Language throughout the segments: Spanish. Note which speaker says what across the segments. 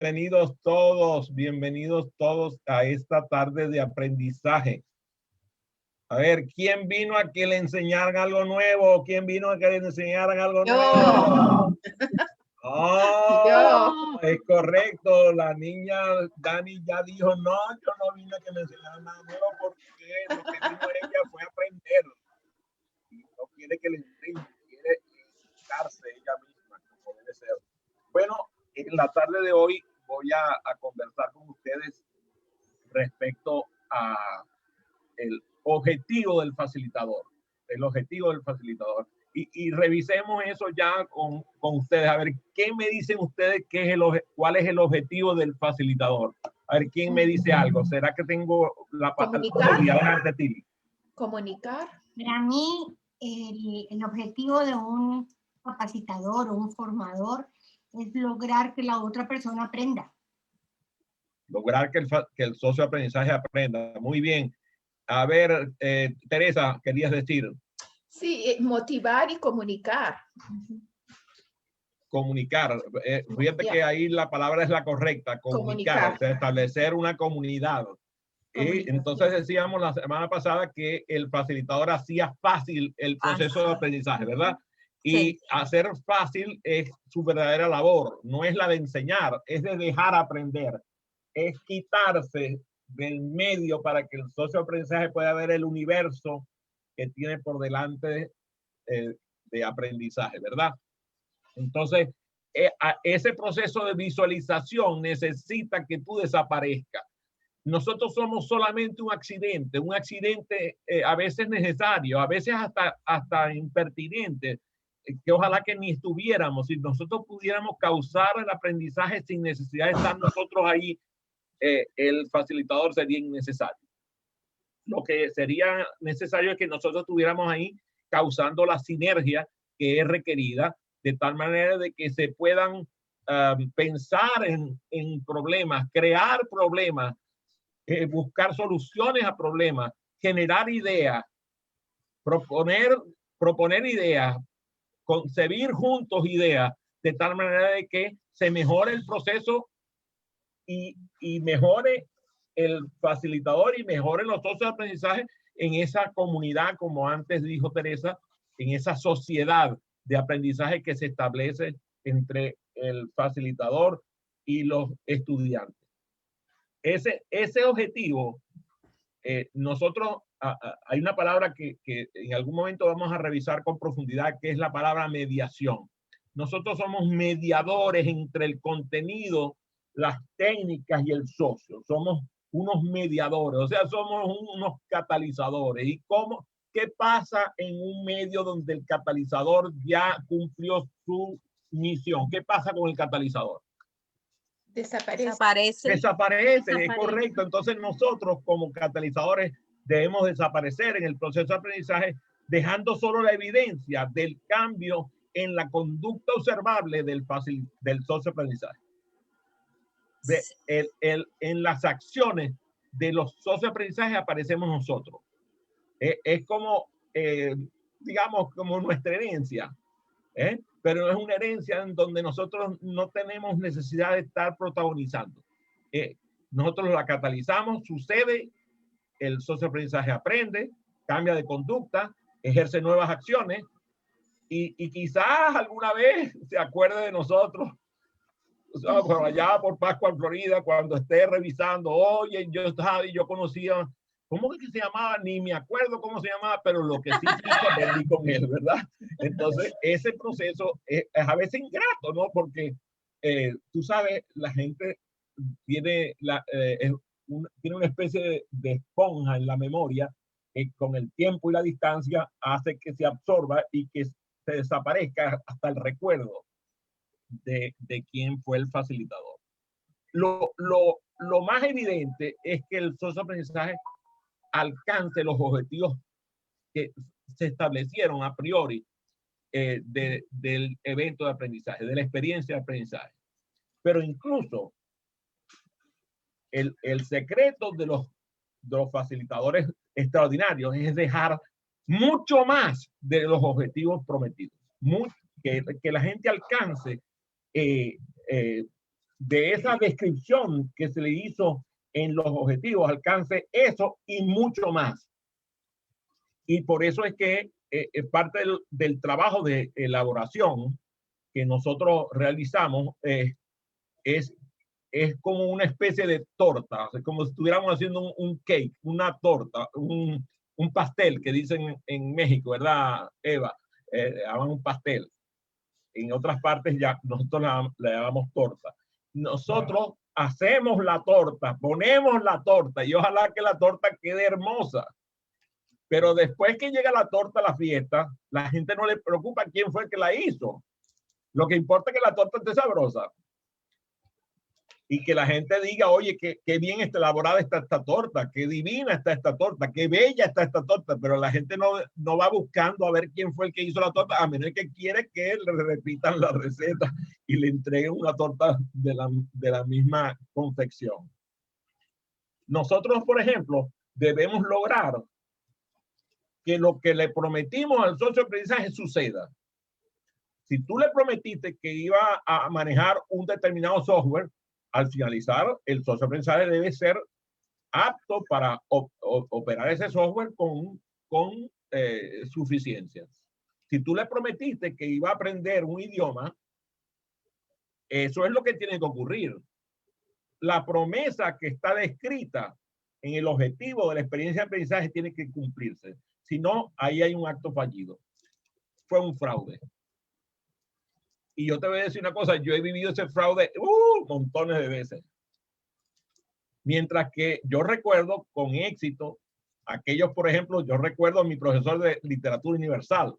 Speaker 1: bienvenidos todos a esta tarde de aprendizaje. A ver, ¿quién vino a que le enseñaran algo nuevo? ¿Quién vino a que le enseñaran algo nuevo? Oh, es correcto. La niña Dani ya dijo, no, yo no vine a que me enseñaran nada nuevo porque lo que vino ella fue aprender. Y no quiere que le enseñen, quiere educarse ella misma, como debe ser. Bueno, en la tarde de hoy voy a conversar con ustedes respecto a el objetivo del facilitador. El objetivo del facilitador. Y revisemos eso ya con ustedes. A ver, ¿qué me dicen ustedes cuál es el objetivo del facilitador? A ver, ¿quién me dice algo? ¿Será que tengo la
Speaker 2: palabra?
Speaker 3: Comunicar.
Speaker 2: Para mí, el objetivo de un capacitador o un formador es lograr que la otra persona aprenda.
Speaker 1: Lograr que el socio de aprendizaje aprenda. Muy bien. A ver, Teresa, querías decir.
Speaker 3: Sí, motivar y comunicar.
Speaker 1: Comunicar. Fíjate que ahí la palabra es la correcta. Comunicar. O sea, establecer una comunidad. Entonces decíamos la semana pasada que el facilitador hacía fácil el proceso de aprendizaje, ¿verdad? Y hacer fácil es su verdadera labor. No es la de enseñar, es de dejar aprender. Es quitarse del medio para que el socio de aprendizaje pueda ver el universo que tiene por delante de aprendizaje, ¿verdad? Entonces, ese proceso de visualización necesita que tú desaparezcas. Nosotros somos solamente un accidente a veces necesario, a veces hasta impertinente, que ojalá que ni estuviéramos. Si nosotros pudiéramos causar el aprendizaje sin necesidad de estar nosotros ahí, el facilitador sería innecesario. Lo que sería necesario es que nosotros estuviéramos ahí causando la sinergia que es requerida, de tal manera de que se puedan pensar en problemas, crear problemas, buscar soluciones a problemas, generar ideas, proponer ideas, concebir juntos ideas, de tal manera de que se mejore el proceso y mejore el facilitador y mejore los socios de aprendizaje en esa comunidad, como antes dijo Teresa, en esa sociedad de aprendizaje que se establece entre el facilitador y los estudiantes. Ese objetivo, nosotros, hay una palabra que en algún momento vamos a revisar con profundidad, que es la palabra mediación. Nosotros somos mediadores entre el contenido, las técnicas y el socio. Somos unos mediadores, o sea, somos unos catalizadores. ¿Y qué pasa en un medio donde el catalizador ya cumplió su misión? ¿Qué pasa con el catalizador? Desaparece, es correcto. Entonces nosotros como catalizadores debemos desaparecer en el proceso de aprendizaje, dejando solo la evidencia del cambio en la conducta observable del socio de aprendizaje. En las acciones de los socios de aprendizaje aparecemos nosotros. Es como, digamos, como nuestra herencia. Pero es una herencia en donde nosotros no tenemos necesidad de estar protagonizando. Nosotros la catalizamos, sucede, el socio de aprendizaje aprende, cambia de conducta, ejerce nuevas acciones y quizás alguna vez se acuerde de nosotros, o sea, por allá por Pascua, Florida, cuando esté revisando, oye, yo conocía, ¿cómo es que se llamaba? Ni me acuerdo cómo se llamaba, pero lo que sí aprendí con él, ¿verdad? Entonces, ese proceso es a veces ingrato, ¿no? Porque tú sabes, la gente tiene, tiene una especie de esponja en la memoria que con el tiempo y la distancia hace que se absorba y que se desaparezca hasta el recuerdo de quién fue el facilitador. Lo más evidente es que el socio de aprendizaje alcance los objetivos que se establecieron a priori del evento de aprendizaje, de la experiencia de aprendizaje. Pero incluso el secreto de los facilitadores extraordinarios es dejar mucho más de los objetivos prometidos, que la gente alcance de esa descripción que se le hizo en los objetivos alcance eso y mucho más. Y por eso es que parte del trabajo de elaboración que nosotros realizamos es como una especie de torta, o sea, como si estuviéramos haciendo un cake, una torta, un pastel que dicen en México, ¿verdad, Eva? Llaman un pastel. En otras partes ya nosotros la llamamos torta. Nosotros hacemos la torta, ponemos la torta y ojalá que la torta quede hermosa. Pero después que llega la torta a la fiesta, la gente no le preocupa quién fue el que la hizo. Lo que importa es que la torta esté sabrosa. Y que la gente diga, oye, qué bien está elaborada está esta torta, qué divina está esta torta, qué bella está esta torta. Pero la gente no va buscando a ver quién fue el que hizo la torta, a menos que quiere que le repitan la receta y le entreguen una torta de la misma confección. Nosotros, por ejemplo, debemos lograr que lo que le prometimos al socio de aprendizaje suceda. Si tú le prometiste que iba a manejar un determinado software, al finalizar, el socio de aprendizaje debe ser apto para operar ese software con suficiencia. Si tú le prometiste que iba a aprender un idioma, eso es lo que tiene que ocurrir. La promesa que está descrita en el objetivo de la experiencia de aprendizaje tiene que cumplirse. Si no, ahí hay un acto fallido. Fue un fraude. Y yo te voy a decir una cosa, yo he vivido ese fraude montones de veces. Mientras que yo recuerdo con éxito aquellos, por ejemplo, yo recuerdo a mi profesor de literatura universal,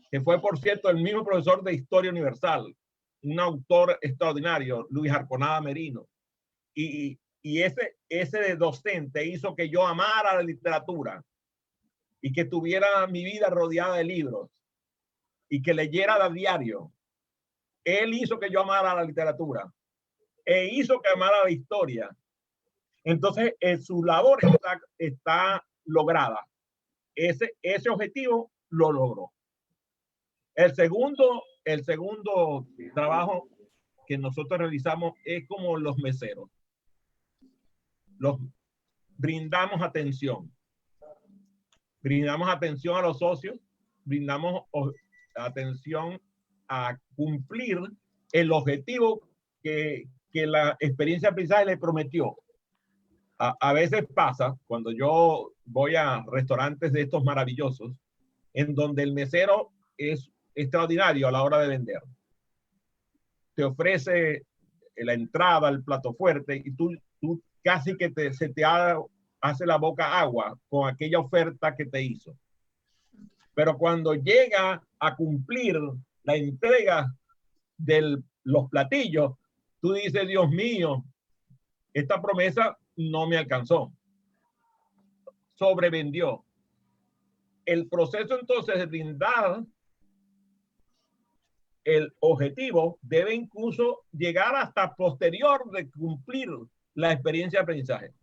Speaker 1: que fue, por cierto, el mismo profesor de historia universal, un autor extraordinario, Luis Arconada Merino. Y ese docente hizo que yo amara la literatura y que tuviera mi vida rodeada de libros y que leyera a diario. Él hizo que yo amara la literatura e hizo que amara la historia. Entonces, su labor está lograda. Ese objetivo lo logró. El segundo trabajo que nosotros realizamos es como los meseros. Brindamos atención. Brindamos atención a los socios, brindamos atención a cumplir el objetivo que la experiencia de aprendizaje le prometió. A veces pasa, cuando yo voy a restaurantes de estos maravillosos, en donde el mesero es extraordinario a la hora de vender. Te ofrece la entrada, el plato fuerte, y tú casi que se te hace la boca agua con aquella oferta que te hizo. Pero cuando llega a cumplir la entrega de los platillos, tú dices, Dios mío, esta promesa no me alcanzó. Sobrevendió. El proceso entonces de brindar el objetivo debe incluso llegar hasta posterior de cumplir la experiencia de aprendizaje.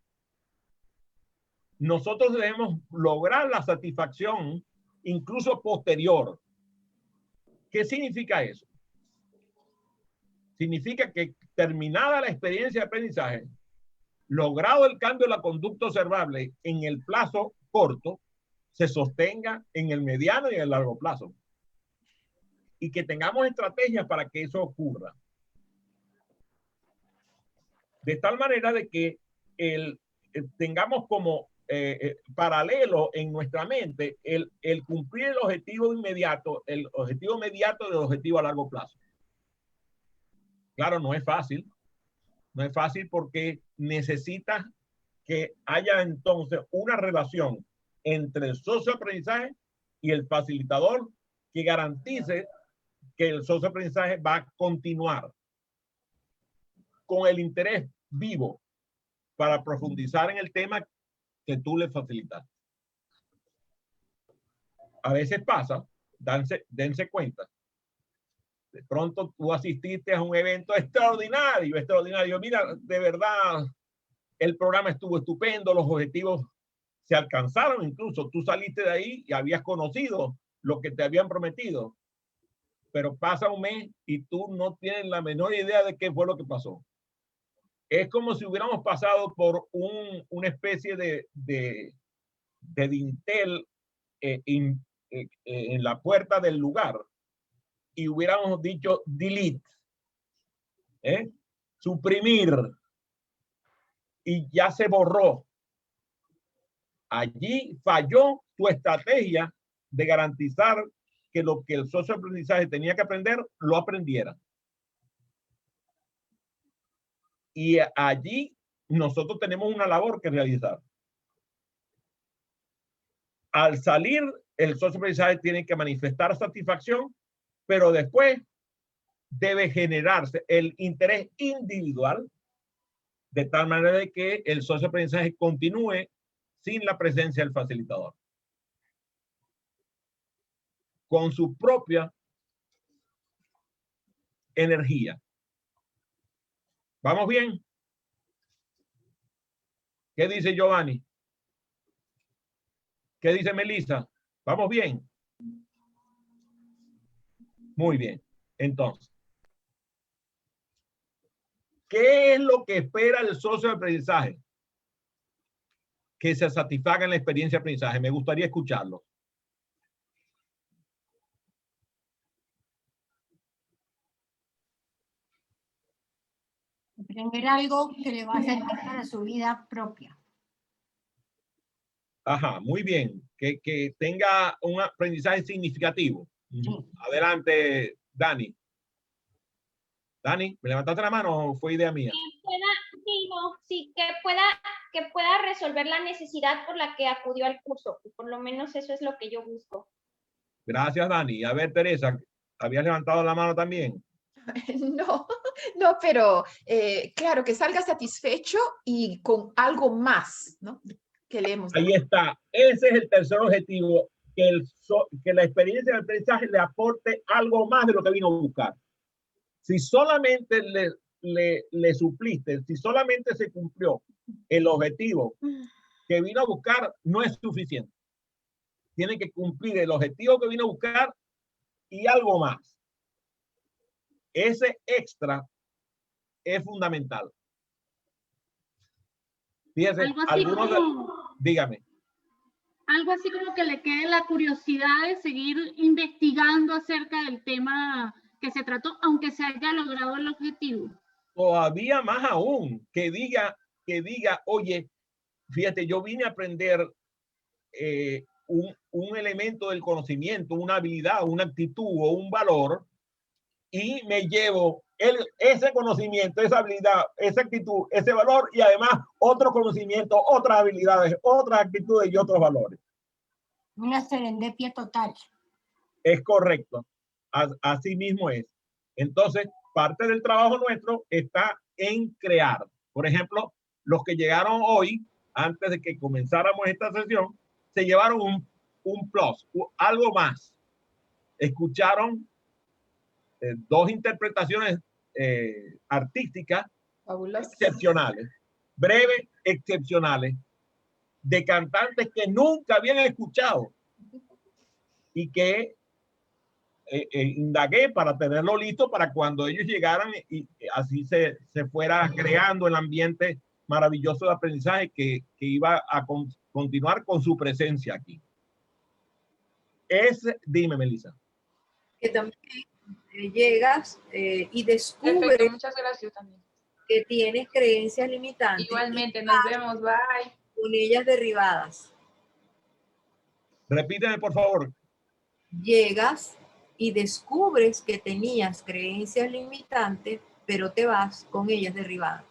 Speaker 1: Nosotros debemos lograr la satisfacción incluso posterior. ¿Qué significa eso? Significa que terminada la experiencia de aprendizaje, logrado el cambio de la conducta observable en el plazo corto, se sostenga en el mediano y en el largo plazo. Y que tengamos estrategias para que eso ocurra. De tal manera de que tengamos como paralelo en nuestra mente el cumplir el objetivo inmediato, el objetivo inmediato del objetivo a largo plazo. Claro, no es fácil. No es fácil porque necesitas que haya entonces una relación entre el socio de aprendizaje y el facilitador que garantice que el socio de aprendizaje va a continuar con el interés vivo para profundizar en el tema que tú le facilitas. A veces pasa, dense cuenta, de pronto tú asististe a un evento extraordinario. Mira, de verdad, el programa estuvo estupendo, los objetivos se alcanzaron, incluso tú saliste de ahí y habías conocido lo que te habían prometido. Pero pasa un mes y tú no tienes la menor idea de qué fue lo que pasó. es como si hubiéramos pasado por una especie de dintel en la puerta del lugar y hubiéramos dicho delete, suprimir, y ya se borró. Allí falló tu estrategia de garantizar que lo que el socio de aprendizaje tenía que aprender, lo aprendiera. Y allí nosotros tenemos una labor que realizar. Al salir, el socio de aprendizaje tiene que manifestar satisfacción, pero después debe generarse el interés individual de tal manera de que el socio de aprendizaje continúe sin la presencia del facilitador, con su propia energía. ¿Vamos bien? ¿Qué dice Giovanni? ¿Qué dice Melissa? ¿Vamos bien? Muy bien. Entonces, ¿qué es lo que espera el socio de aprendizaje? Que se satisfaga en la experiencia de aprendizaje. Me gustaría escucharlo.
Speaker 2: Aprender algo que le va a servir para su vida propia.
Speaker 1: Ajá, muy bien. Que tenga un aprendizaje significativo. Sí. Adelante, Dani. Dani, ¿me levantaste la mano o fue idea mía?
Speaker 4: Que pueda resolver la necesidad por la que acudió al curso. Por lo menos eso es lo que yo busco.
Speaker 1: Gracias, Dani. A ver, Teresa, ¿habías levantado la mano también?
Speaker 3: No, pero claro, que salga satisfecho y con algo más, ¿no? Que leemos.
Speaker 1: Ahí está. Ese es el tercer objetivo, que la experiencia del aprendizaje le aporte algo más de lo que vino a buscar. Si solamente le supliste, si solamente se cumplió el objetivo que vino a buscar, no es suficiente. Tiene que cumplir el objetivo que vino a buscar y algo más. Ese extra es fundamental. Fíjese, dígame.
Speaker 5: Algo así como que le quede la curiosidad de seguir investigando acerca del tema que se trató, aunque se haya logrado el objetivo.
Speaker 1: Todavía más aún, que diga, oye, fíjate, yo vine a aprender un elemento del conocimiento, una habilidad, una actitud o un valor, y me llevo ese conocimiento, esa habilidad, esa actitud, ese valor, y además otro conocimiento, otras habilidades, otras actitudes y otros valores.
Speaker 2: Una serendipia total.
Speaker 1: Es correcto. Así mismo es. Entonces, parte del trabajo nuestro está en crear. Por ejemplo, los que llegaron hoy, antes de que comenzáramos esta sesión, se llevaron un plus, algo más. Escucharon dos interpretaciones artísticas excepcionales, breves, excepcionales, de cantantes que nunca habían escuchado y que indagué para tenerlo listo para cuando ellos llegaran y así se fuera creando el ambiente maravilloso de aprendizaje que iba a continuar con su presencia aquí. Dime, Melissa.
Speaker 6: Que también llegas y descubres.
Speaker 7: Perfecto, muchas gracias también.
Speaker 6: Que tienes creencias limitantes.
Speaker 7: Igualmente, nos vemos, bye.
Speaker 6: Con ellas derribadas.
Speaker 1: Repíteme, por favor.
Speaker 6: Llegas y descubres que tenías creencias limitantes, pero te vas con ellas derribadas.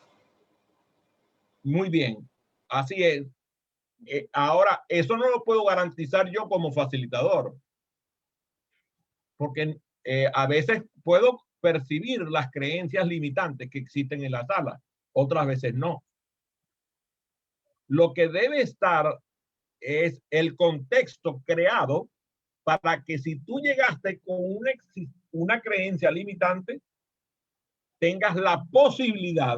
Speaker 1: Muy bien, así es. Ahora, eso no lo puedo garantizar yo como facilitador, porque a veces puedo percibir las creencias limitantes que existen en la sala, otras veces no. Lo que debe estar es el contexto creado para que si tú llegaste con una creencia limitante, tengas la posibilidad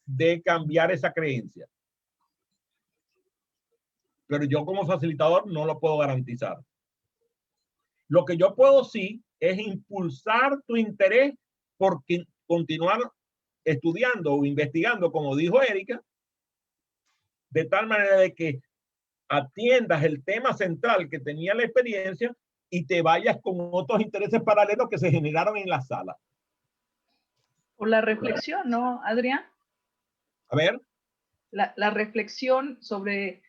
Speaker 1: de cambiar esa creencia. Pero yo como facilitador no lo puedo garantizar. Lo que yo puedo sí es impulsar tu interés por continuar estudiando o investigando, como dijo Erika, de tal manera de que atiendas el tema central que tenía la experiencia y te vayas con otros intereses paralelos que se generaron en la sala.
Speaker 8: Por la reflexión, ¿no, Adrián?
Speaker 1: A ver.
Speaker 8: La reflexión sobre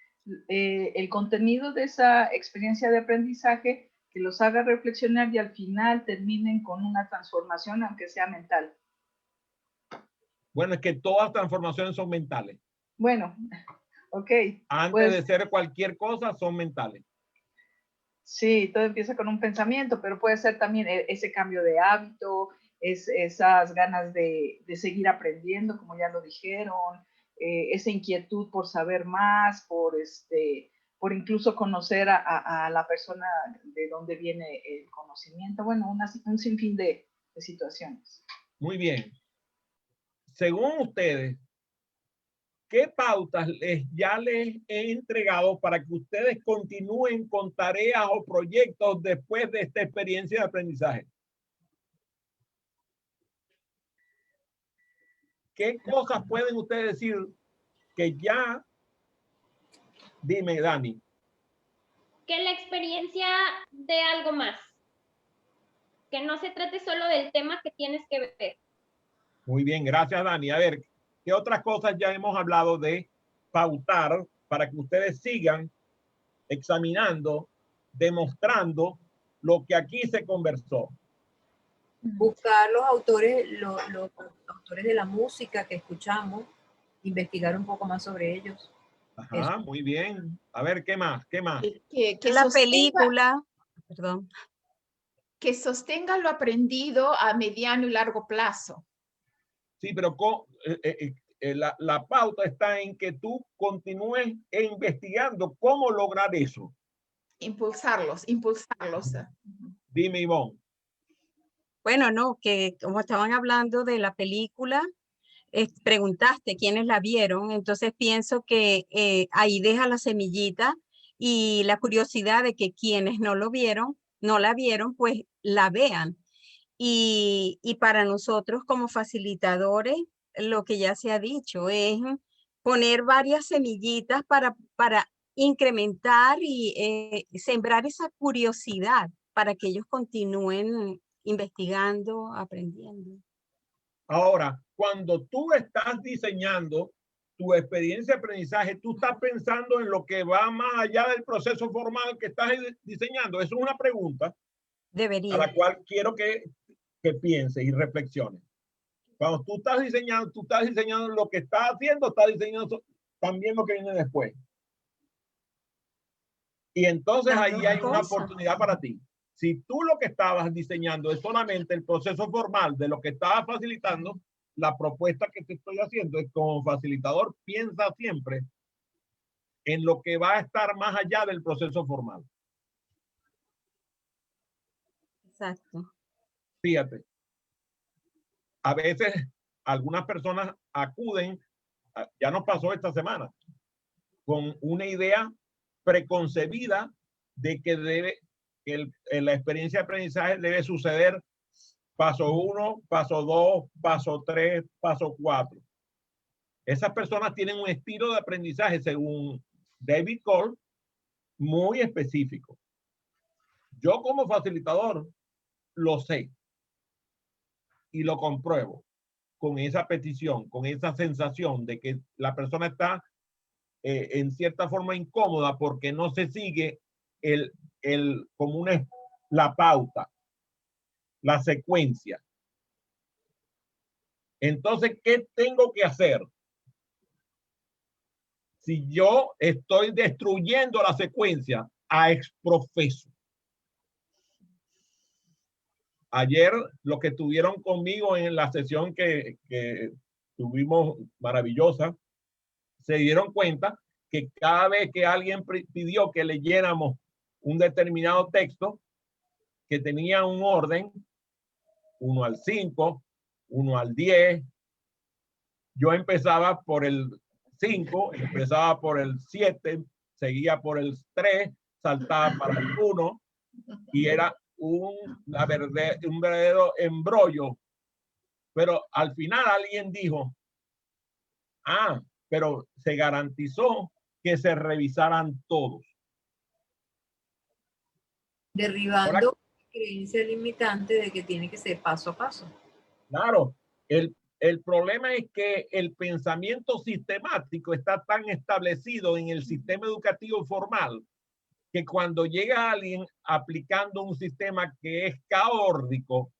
Speaker 8: el contenido de esa experiencia de aprendizaje que los haga reflexionar y al final terminen con una transformación, aunque sea mental.
Speaker 1: Bueno, es que todas transformaciones son mentales.
Speaker 8: Bueno, ok.
Speaker 1: Antes
Speaker 8: pues,
Speaker 1: de ser cualquier cosa, son mentales.
Speaker 8: Sí, todo empieza con un pensamiento, pero puede ser también ese cambio de hábito, esas ganas de seguir aprendiendo, como ya lo dijeron, esa inquietud por saber más, por incluso conocer a la persona de dónde viene el conocimiento. Bueno, un sinfín de situaciones.
Speaker 1: Muy bien. Según ustedes, ¿qué pautas ya les he entregado para que ustedes continúen con tareas o proyectos después de esta experiencia de aprendizaje? ¿Qué cosas pueden ustedes decir que ya? Dime, Dani.
Speaker 4: Que la experiencia de algo más. Que no se trate solo del tema que tienes que ver.
Speaker 1: Muy bien, gracias, Dani. A ver, ¿qué otras cosas ya hemos hablado de pautar para que ustedes sigan examinando, demostrando lo que aquí se conversó?
Speaker 6: Buscar los autores de la música que escuchamos, investigar un poco más sobre ellos.
Speaker 1: Ajá,
Speaker 6: Eso.
Speaker 1: muy bien. A ver, ¿qué más? ¿Qué más?
Speaker 3: Que
Speaker 9: la película, perdón.
Speaker 3: Que sostenga lo aprendido a mediano y largo plazo.
Speaker 1: Sí, pero la pauta está en que tú continúes investigando cómo lograr eso.
Speaker 3: Impulsarlos.
Speaker 1: Dime, Ivonne.
Speaker 9: Bueno, no, que como estaban hablando de la película, preguntaste quiénes la vieron, entonces pienso que ahí deja la semillita y la curiosidad de que quienes no la vieron, pues la vean. Y para nosotros como facilitadores, lo que ya se ha dicho es poner varias semillitas para incrementar y sembrar esa curiosidad para que ellos continúen investigando, aprendiendo.
Speaker 1: Ahora, cuando tú estás diseñando tu experiencia de aprendizaje, tú estás pensando en lo que va más allá del proceso formal que estás diseñando. Eso es una pregunta
Speaker 9: Debería.
Speaker 1: a la cual quiero que pienses y reflexiones. Cuando tú estás diseñando lo que estás haciendo, estás diseñando también lo que viene después. Y entonces ahí hay una oportunidad para ti. Si tú lo que estabas diseñando es solamente el proceso formal de lo que estabas facilitando, la propuesta que te estoy haciendo es, como facilitador, piensa siempre en lo que va a estar más allá del proceso formal.
Speaker 9: Exacto.
Speaker 1: Fíjate, a veces algunas personas acuden, ya nos pasó esta semana, con una idea preconcebida de que la experiencia de aprendizaje debe suceder paso 1, paso 2, paso 3, paso 4. Esas personas tienen un estilo de aprendizaje, según David Cole, muy específico. Yo como facilitador lo sé y lo compruebo con esa petición, con esa sensación de que la persona está en cierta forma incómoda porque no se sigue la pauta, la secuencia. Entonces, ¿qué tengo que hacer? Si yo estoy destruyendo la secuencia a exprofeso. Ayer, los que estuvieron conmigo en la sesión que tuvimos maravillosa, se dieron cuenta que cada vez que alguien pidió que leyéramos un determinado texto que tenía un orden, 1 al 5, 1 al 10, yo empezaba por el 5, empezaba por el 7, seguía por el 3, saltaba para el 1 y era un verdadero embrollo Pero al final alguien dijo, ah, pero se garantizó que se revisaran todos.
Speaker 6: Derribando
Speaker 1: Ahora,
Speaker 6: la creencia limitante de que tiene que ser paso a paso.
Speaker 1: claro, el problema es que el pensamiento sistemático está tan establecido en el sistema educativo formal que cuando llega alguien aplicando un sistema que es caótico,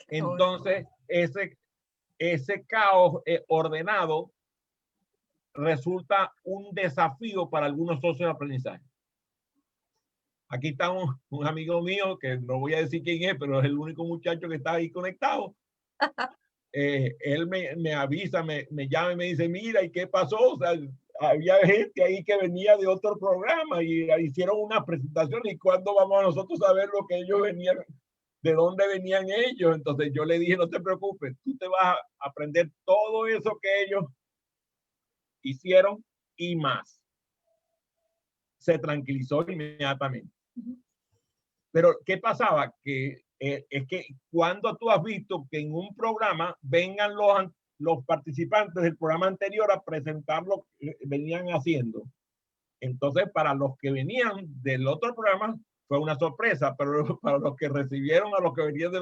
Speaker 1: entonces ese caos ordenado resulta un desafío para algunos socios de aprendizaje. Aquí está un amigo mío, que no voy a decir quién es, pero es el único muchacho que está ahí conectado. Él me avisa, me llama y me dice, mira, ¿y qué pasó? O sea, había gente ahí que venía de otro programa y hicieron una presentación, y ¿cuándo vamos a nosotros a ver lo que ellos venían, de dónde venían ellos? Entonces yo le dije, no te preocupes, tú te vas a aprender todo eso que ellos hicieron y más. Se tranquilizó inmediatamente. Pero ¿qué pasaba? Que es que cuando tú has visto que en un programa vengan los participantes del programa anterior a presentar lo que venían haciendo. Entonces, para los que venían del otro programa fue una sorpresa, pero para los que recibieron a los que venían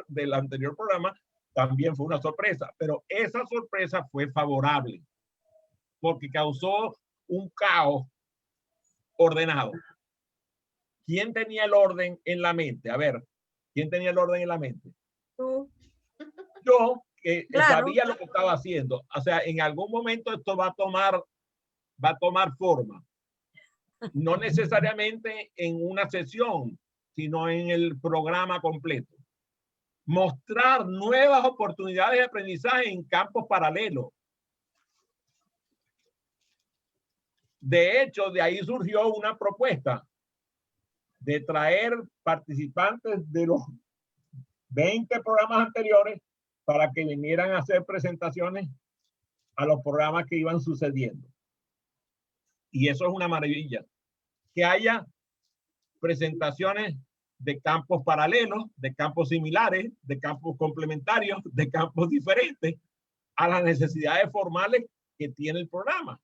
Speaker 1: del anterior programa también fue una sorpresa. Pero esa sorpresa fue favorable porque causó un caos ordenado. ¿Quién tenía el orden en la mente? A ver, ¿quién tenía el orden en la mente?
Speaker 9: Tú.
Speaker 1: Yo, que
Speaker 9: Claro.
Speaker 1: sabía lo que estaba haciendo. O sea, en algún momento esto va a tomar forma. No necesariamente en una sesión, sino en el programa completo. Mostrar nuevas oportunidades de aprendizaje en campos paralelos. De hecho, de ahí surgió una propuesta de traer participantes de los 20 programas anteriores para que vinieran a hacer presentaciones a los programas que iban sucediendo. Y eso es una maravilla. Que haya presentaciones de campos paralelos, de campos similares, de campos complementarios, de campos diferentes a las necesidades formales que tiene el programa.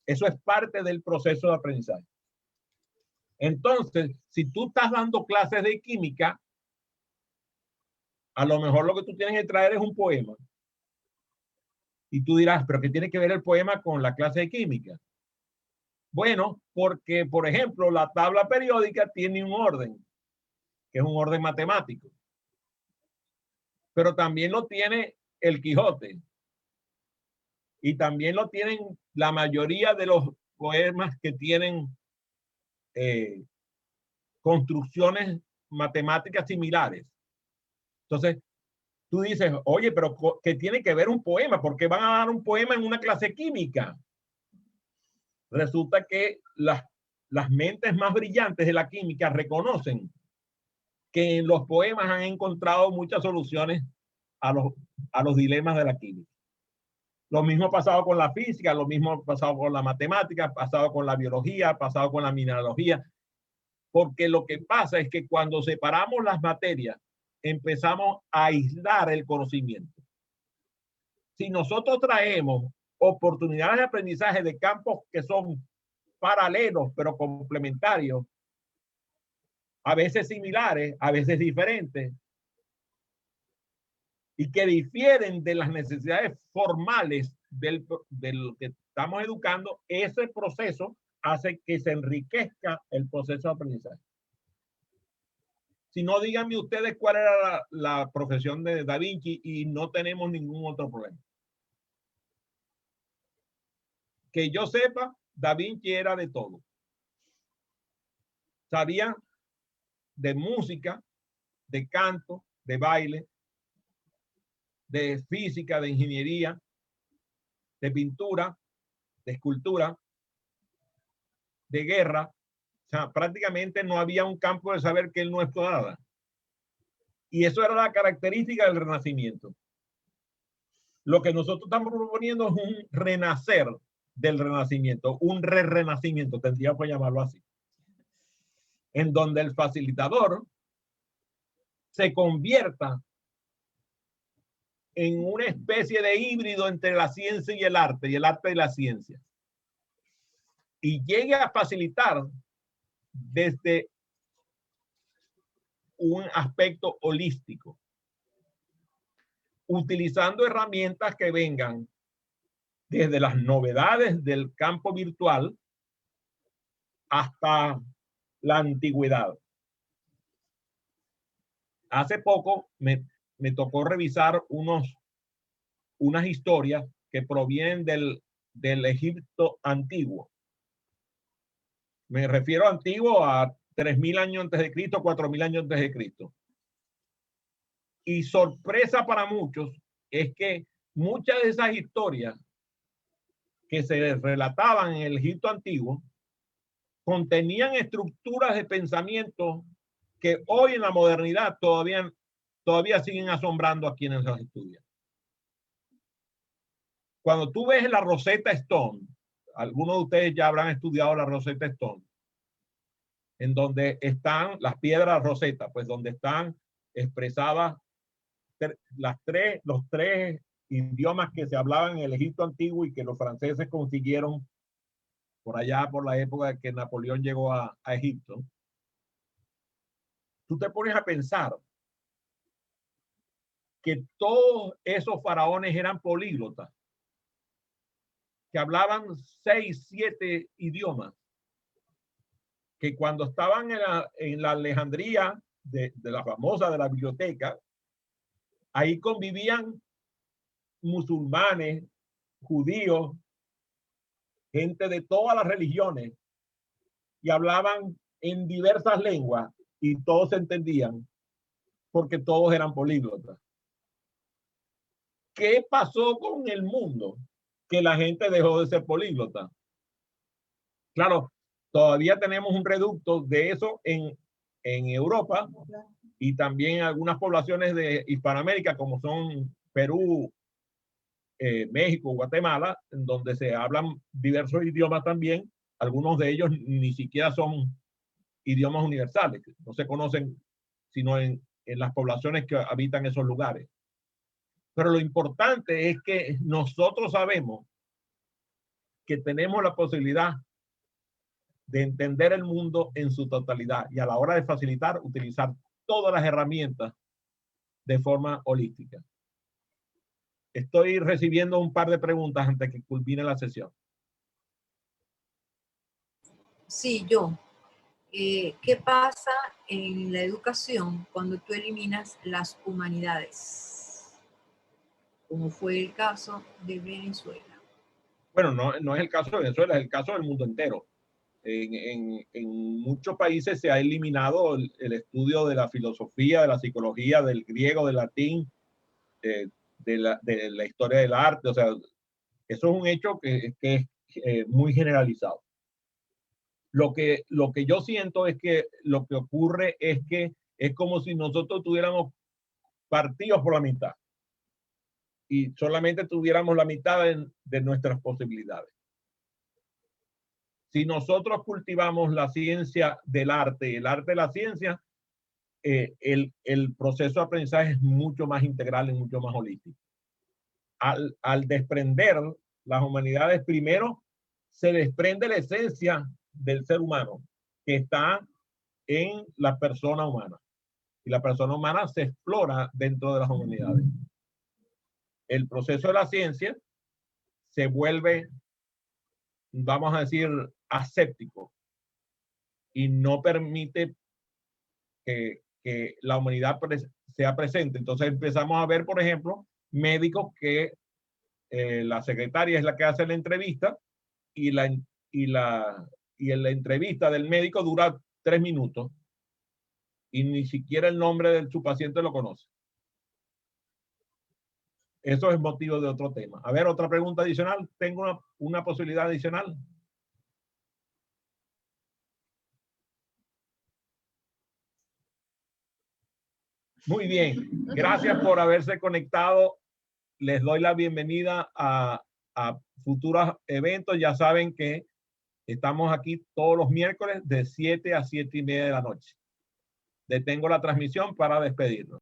Speaker 1: Eso es parte del proceso de aprendizaje. Entonces, si tú estás dando clases de química, a lo mejor lo que tú tienes que traer es un poema. Y tú dirás, ¿pero qué tiene que ver el poema con la clase de química? Bueno, porque, por ejemplo, la tabla periódica tiene un orden, que es un orden matemático. Pero también lo tiene el Quijote. Y también lo tienen la mayoría de los poemas que tienen construcciones matemáticas similares. Entonces, tú dices, oye, pero ¿qué tiene que ver un poema? ¿Por qué van a dar un poema en una clase química? Resulta que las mentes más brillantes de la química reconocen que en los poemas han encontrado muchas soluciones a los dilemas de la química. Lo mismo ha pasado con la física, lo mismo ha pasado con la matemática, ha pasado con la biología, ha pasado con la mineralogía. Porque lo que pasa es que cuando separamos las materias, empezamos a aislar el conocimiento. Si nosotros traemos oportunidades de aprendizaje de campos que son paralelos, pero complementarios, a veces similares, a veces diferentes, y que difieren de las necesidades formales de lo que estamos educando, ese proceso hace que se enriquezca el proceso de aprendizaje. Si no, díganme ustedes cuál era la profesión de Da Vinci y no tenemos ningún otro problema. Que yo sepa, Da Vinci era de todo. Sabía de música, de canto, de baile, de física, de ingeniería, de pintura, de escultura, de guerra. O sea, prácticamente no había un campo de saber que él no exploraba. Y eso era la característica del Renacimiento. Lo que nosotros estamos proponiendo es un renacer del Renacimiento, un renacimiento, tendría que llamarlo así, en donde el facilitador se convierta en una especie de híbrido entre la ciencia y el arte y la ciencia. Y llegue a facilitar desde un aspecto holístico, utilizando herramientas que vengan desde las novedades del campo virtual hasta la antigüedad. Hace poco me tocó revisar unas historias que provienen del Egipto antiguo. Me refiero a antiguo a 3000 años antes de Cristo, 4000 años antes de Cristo. Y sorpresa para muchos es que muchas de esas historias que se relataban en el Egipto antiguo contenían estructuras de pensamiento que hoy en la modernidad todavía siguen asombrando a quienes las estudian. Cuando tú ves la Rosetta Stone, algunos de ustedes ya habrán estudiado la Rosetta Stone, en donde están las piedras Rosetta, pues donde están expresadas los tres idiomas que se hablaban en el Egipto antiguo y que los franceses consiguieron por allá por la época que Napoleón llegó a Egipto. Tú te pones a pensar que todos esos faraones eran políglotas, que hablaban 6, 7 idiomas, que cuando estaban en la Alejandría de la famosa de la biblioteca, ahí convivían musulmanes, judíos, gente de todas las religiones, y hablaban en diversas lenguas y todos se entendían porque todos eran políglotas. ¿Qué pasó con el mundo? Que la gente dejó de ser políglota. Claro, todavía tenemos un reducto de eso en Europa y también en algunas poblaciones de Hispanoamérica, como son Perú, México, Guatemala, en donde se hablan diversos idiomas también. Algunos de ellos ni siquiera son idiomas universales, no se conocen sino en las poblaciones que habitan esos lugares. Pero lo importante es que nosotros sabemos que tenemos la posibilidad de entender el mundo en su totalidad y a la hora de facilitar, utilizar todas las herramientas de forma holística. Estoy recibiendo un par de preguntas antes que culmine la sesión.
Speaker 6: Sí, yo. ¿Qué pasa en la educación cuando tú eliminas las humanidades? Como fue el caso de Venezuela.
Speaker 1: Bueno, no es el caso de Venezuela, es el caso del mundo entero. En muchos países se ha eliminado el estudio de la filosofía, de la psicología, del griego, del latín, de la historia del arte. O sea, eso es un hecho que es muy generalizado. Lo que yo siento es que lo que ocurre es que es como si nosotros tuviéramos partidos por la mitad y solamente tuviéramos la mitad de nuestras posibilidades. Si nosotros cultivamos la ciencia del arte y el arte de la ciencia, el proceso de aprendizaje es mucho más integral y mucho más holístico. Al desprender las humanidades, primero se desprende la esencia del ser humano que está en la persona humana. Y la persona humana se explora dentro de las humanidades. El proceso de la ciencia se vuelve, vamos a decir, aséptico y no permite que la humanidad sea presente. Entonces empezamos a ver, por ejemplo, médicos que la secretaria es la que hace la entrevista y la entrevista del médico dura 3 minutos y ni siquiera el nombre de su paciente lo conoce. Eso es motivo de otro tema. A ver, otra pregunta adicional. ¿Tengo una posibilidad adicional? Muy bien. Gracias por haberse conectado. Les doy la bienvenida a futuros eventos. Ya saben que estamos aquí todos los miércoles de 7 a 7:30 de la noche. Detengo la transmisión para despedirnos.